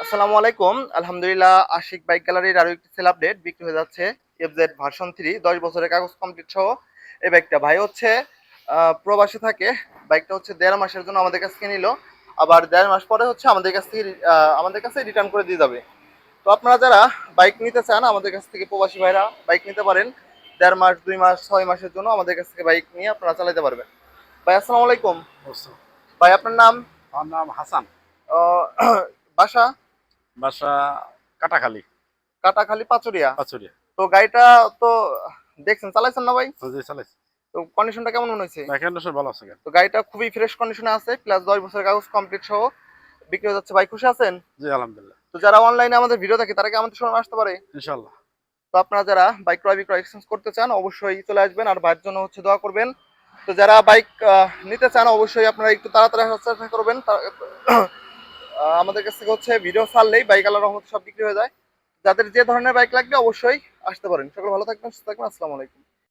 আসসালামু আলাইকুম। আলহামদুলিল্লাহ, আশিক বাইক গ্যালারির আরো একটি সেল আপডেট বিক্রি হয়ে যাচ্ছে। এফজেড ভার্সন 3 10 বছরের কাগজ কমপ্লিট সহ এই বাইকটা। ভাই হচ্ছে প্রবাসে থাকে। বাইকটা হচ্ছে 1.5 মাসের জন্য আমাদের কাছ থেকে নিল। আবার 1.5 মাস পরে হচ্ছে আমাদের কাছে রিটার্ন করে দিয়ে যাবে। তো আপনারা যারা বাইক নিতে চান আমাদের কাছ থেকে, প্রবাসী ভাইরা বাইক নিতে পারেন। 1.5 মাস, 2 মাস, 6 মাসের জন্য আমাদের কাছ থেকে বাইক নিয়ে আপনারা চালাতে পারবেন। ভাই আসসালামু আলাইকুম। বুঝছো? ভাই আপনার নাম? আমার নাম হাসান। আহ, বাসা? বাসা কাটাখালী, কাটাখালী, পাচুরিয়া। পাচুরিয়া। তো গাড়িটা তো দেখছেন, চালাইছেন না ভাই? জি চালাইছি। তো কন্ডিশনটা কেমন মনে হয়েছে? ব্যাক এন্ড ভালো আছে কেন? তো গাড়িটা খুবই ফ্রেশ কন্ডিশনে আছে, প্লাস 10 বছরের কাগজ কমপ্লিট সহ বিক্রি হয়ে যাচ্ছে। ভাই খুশি আছেন? জি আলহামদুলিল্লাহ। তো যারা অনলাইনে আমাদের ভিডিও দেখে তারা কি আমাদের শোরুমে আসতে পারে? ইনশাল্লাহ। তো আপনারা যারা বাইক ক্রয় বিক্রয় এক্সচেঞ্জ করতে চান অবশ্যই চলে আসবেন, আর ভাইয়ের জন্য হচ্ছে দোয়া করবেন। তো যারা বাইক নিতে চান অবশ্যই আপনারা একটু তাড়াতাড়ি আসার চেষ্টা করবেন। আমাদের কাছ থেকে হচ্ছে ভিডিও ছাড়লেই বাইক আল্লাহর রহমতে সব বিক্রি হয়ে যায়। যাদের যে ধরনের বাইক লাগবে অবশ্যই আসতে পারেন। সকলে ভালো থাকবেন, সুস্থ থাকবেন। আসসালামু আলাইকুম।